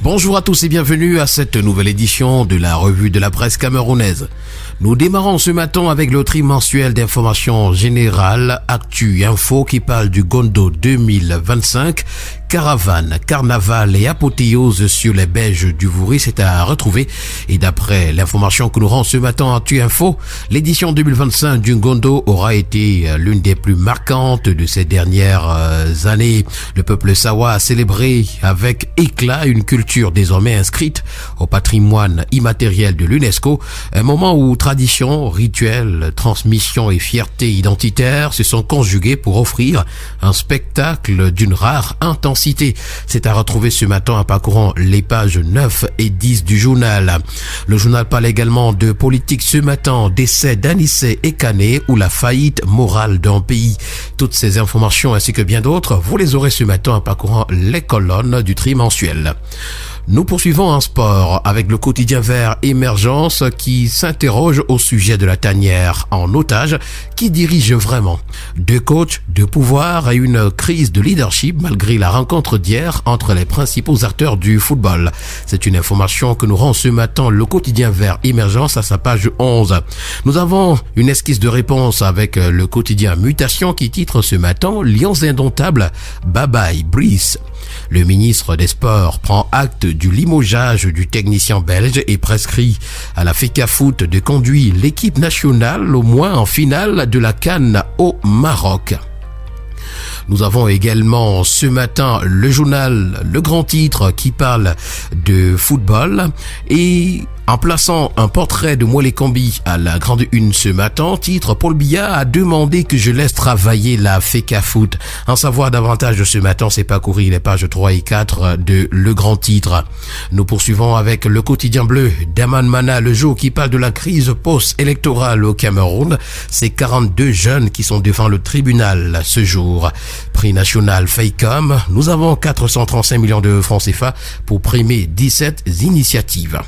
Bonjour à tous et bienvenue à cette nouvelle édition de la revue de la presse camerounaise. Nous démarrons ce matin avec le trimensuel d'information générale Actu Info qui parle du Gondo 2025. Caravane, carnaval et apothéose sur les berges du Vouri, c'est à retrouver. Et d'après l'information que nous rend ce matin Actu Info, l'édition 2025 du Gondo aura été l'une des plus marquantes de ces dernières années. Le peuple sawa a célébré avec éclat une culture désormais inscrite au patrimoine immatériel de l'UNESCO, un moment où tradition, rituel, transmission et fierté identitaire se sont conjugués pour offrir un spectacle d'une rare intensité. C'est à retrouver ce matin en parcourant les pages 9 et 10 du journal. Le journal parle également de politique ce matin, décès d'Anissé Ekane ou la faillite morale d'un pays. Toutes ces informations ainsi que bien d'autres, vous les aurez ce matin en parcourant les colonnes du trimensuel. Nous poursuivons en sport avec le quotidien vert Émergence qui s'interroge au sujet de la tanière en otage. Qui dirige vraiment? Deux coachs, deux pouvoirs et une crise de leadership malgré la rencontre d'hier entre les principaux acteurs du football. C'est une information que nous rend ce matin le quotidien vert Émergence à sa page 11. Nous avons une esquisse de réponse avec le quotidien Mutation qui titre ce matin Lions indomptables, bye bye Brice. Le ministre des Sports prend acte du limogeage du technicien belge et prescrit à la FECAFOOT de conduire l'équipe nationale au moins en finale de la CAN au Maroc. Nous avons également ce matin le journal Le Grand Titre qui parle de football et en plaçant un portrait de Mwele Kombi à la grande une ce matin, titre Paul Biya a demandé que je laisse travailler la FECAFOOT. En savoir davantage ce matin, c'est parcourir les pages 3 et 4 de Le Grand Titre. Nous poursuivons avec le quotidien bleu d'Aman Mana, le jour qui parle de la crise post-électorale au Cameroun. C'est 42 jeunes qui sont devant le tribunal ce jour. Prix national FEICOM, nous avons 435 millions de francs CFA pour primer 17 initiatives.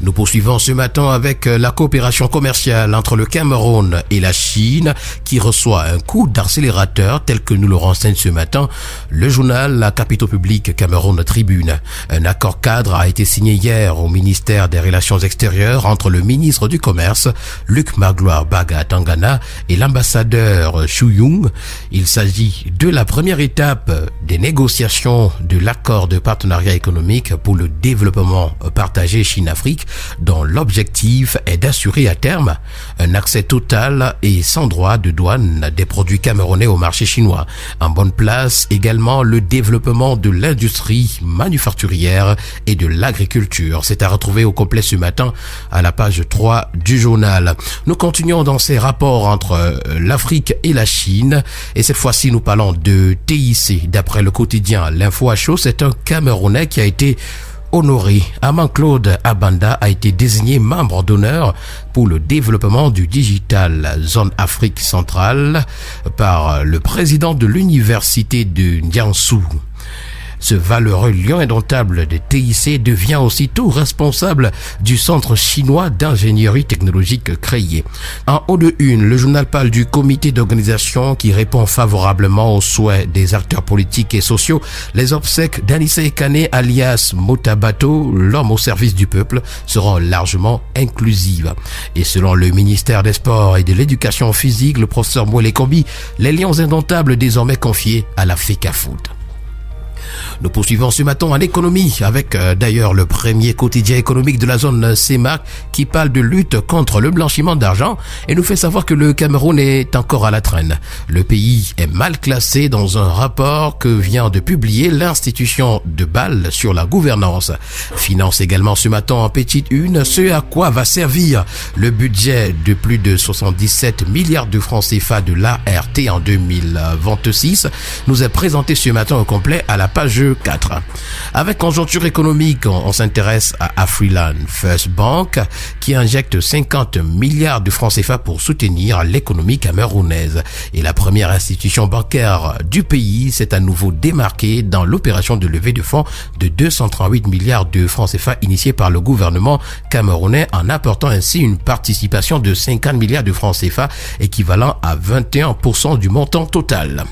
Nous poursuivons ce matin avec la coopération commerciale entre le Cameroun et la Chine qui reçoit un coup d'accélérateur tel que nous le renseigne ce matin le journal La Capitaux Public Cameroun Tribune. Un accord cadre a été signé hier au ministère des Relations extérieures entre le ministre du Commerce Luc Magloire Baga Tangana et l'ambassadeur Xu Yung. Il s'agit de la première étape des négociations de l'accord de partenariat économique pour le développement partagé Chine-Afrique dont l'objectif est d'assurer à terme un accès total et sans droit de douane des produits camerounais au marché chinois. En bonne place également le développement de l'industrie manufacturière et de l'agriculture. C'est à retrouver au complet ce matin à la page 3 du journal. Nous continuons dans ces rapports entre l'Afrique et la Chine et cette fois-ci nous parlons de TIC. D'après le quotidien L'Info à chaud, c'est un Camerounais qui a été honoré. Aman-Claude Abanda a été désigné membre d'honneur pour le développement du digital zone Afrique centrale par le président de l'université de Jiangsu. Ce valeureux lion indomptable de TIC devient aussitôt responsable du centre chinois d'ingénierie technologique créé. En haut de une, le journal parle du comité d'organisation qui répond favorablement aux souhaits des acteurs politiques et sociaux. Les obsèques d'Anissé Ekane alias Motabato, l'homme au service du peuple, seront largement inclusives. Et selon le ministère des Sports et de l'Éducation physique, le professeur Mwele Kombi, les lions indomptables désormais confiés à la FECAFOOT. Nous poursuivons ce matin en économie avec d'ailleurs le premier quotidien économique de la zone CEMAC qui parle de lutte contre le blanchiment d'argent et nous fait savoir que le Cameroun est encore à la traîne. Le pays est mal classé dans un rapport que vient de publier l'institution de Bâle sur la gouvernance. Finance également ce matin en petite une ce à quoi va servir le budget de plus de 77 milliards de francs CFA de l'ART en 2026 nous est présenté ce matin au complet à la page 4. Avec conjoncture économique, on s'intéresse à Afriland First Bank qui injecte 50 milliards de francs CFA pour soutenir l'économie camerounaise. Et la première institution bancaire du pays s'est à nouveau démarquée dans l'opération de levée de fonds de 238 milliards de francs CFA initiée par le gouvernement camerounais en apportant ainsi une participation de 50 milliards de francs CFA équivalent à 21% du montant total.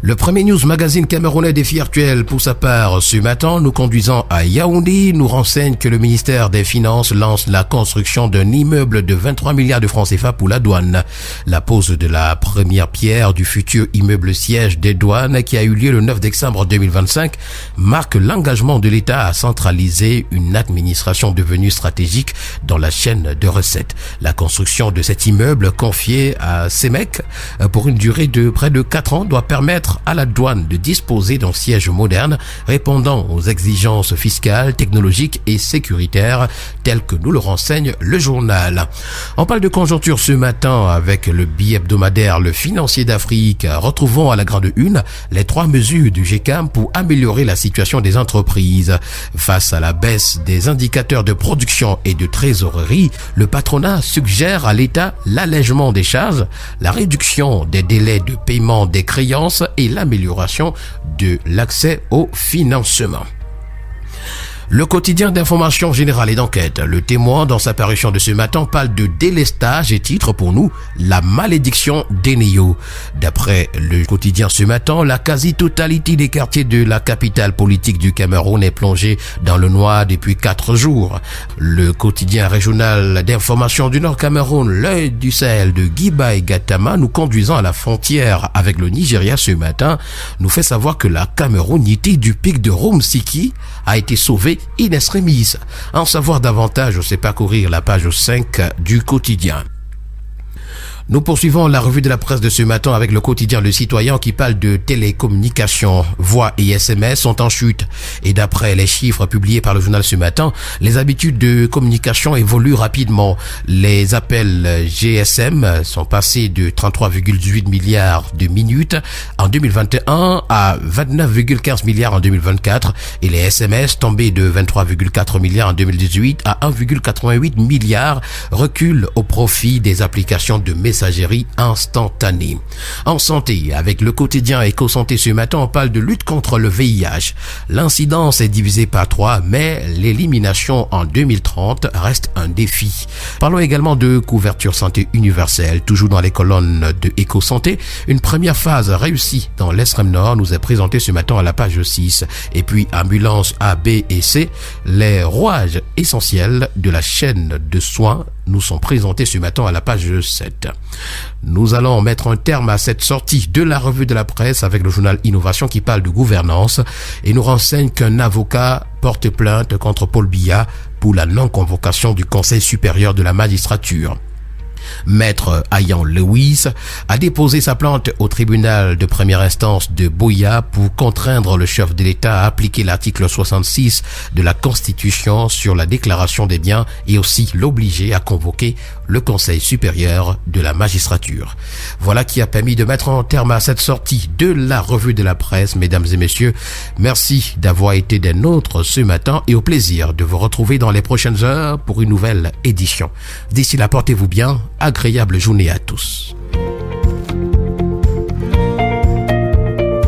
Le premier news magazine camerounais Défi Actuel, pour sa part, ce matin, nous conduisant à Yaoundé, nous renseigne que le ministère des Finances lance la construction d'un immeuble de 23 milliards de francs CFA pour la douane. La pose de la première pierre du futur immeuble siège des douanes qui a eu lieu le 9 décembre 2025 marque l'engagement de l'État à centraliser une administration devenue stratégique dans la chaîne de recettes. La construction de cet immeuble confié à CEMEC pour une durée de près de 4 ans doit permettre à la douane de disposer d'un siège moderne répondant aux exigences fiscales, technologiques et sécuritaires telles que nous le renseigne le journal. On parle de conjoncture ce matin avec le bi-hebdomadaire Le Financier d'Afrique. Retrouvons à la grande une les 3 mesures du GECAM pour améliorer la situation des entreprises. Face à la baisse des indicateurs de production et de trésorerie, le patronat suggère à l'État l'allègement des charges, la réduction des délais de paiement des créances et l'amélioration de l'accès au financement. Le quotidien d'information générale et d'enquête, Le Témoin, dans sa parution de ce matin, parle de délestage et titre pour nous la malédiction d'Enio. D'après le quotidien ce matin, la quasi-totalité des quartiers de la capitale politique du Cameroun est plongée dans le noir depuis 4 jours. Le quotidien régional d'information du Nord Cameroun, L'Œil du Sahel de Guiba et Gatama, nous conduisant à la frontière avec le Nigeria ce matin, nous fait savoir que la Camerounité du pic de Rumsiki a été sauvée in extremis. En savoir davantage, c'est parcourir la page 5 du quotidien. Nous poursuivons la revue de la presse de ce matin avec le quotidien Le Citoyen qui parle de télécommunications. Voix et SMS sont en chute. Et d'après les chiffres publiés par le journal ce matin, les habitudes de communication évoluent rapidement. Les appels GSM sont passés de 33,18 milliards de minutes en 2021 à 29,15 milliards en 2024 et les SMS tombés de 23,4 milliards en 2018 à 1,88 milliards reculent au profit des applications de messagerie instantanée. En santé, avec le quotidien Éco-Santé ce matin, on parle de lutte contre le VIH. L'incidence est divisée par 3, mais l'élimination en 2030 reste un défi. Parlons également de couverture santé universelle. Toujours dans les colonnes de Éco-Santé, une première phase réussie dans l'extrême nord nous est présentée ce matin à la page 6. Et puis, ambulance A, B et C, les rouages essentiels de la chaîne de soins nous sont présentés ce matin à la page 7. Nous allons mettre un terme à cette sortie de la revue de la presse avec le journal Innovation qui parle de gouvernance et nous renseigne qu'un avocat porte plainte contre Paul Biya pour la non-convocation du Conseil supérieur de la magistrature. Maître Ayan Lewis a déposé sa plainte au tribunal de première instance de Buea pour contraindre le chef de l'État à appliquer l'article 66 de la Constitution sur la déclaration des biens et aussi l'obliger à convoquer le Conseil supérieur de la magistrature. Voilà qui a permis de mettre un terme à cette sortie de la revue de la presse. Mesdames et messieurs, merci d'avoir été des nôtres ce matin et au plaisir de vous retrouver dans les prochaines heures pour une nouvelle édition. D'ici là, portez-vous bien. Agréable journée à tous.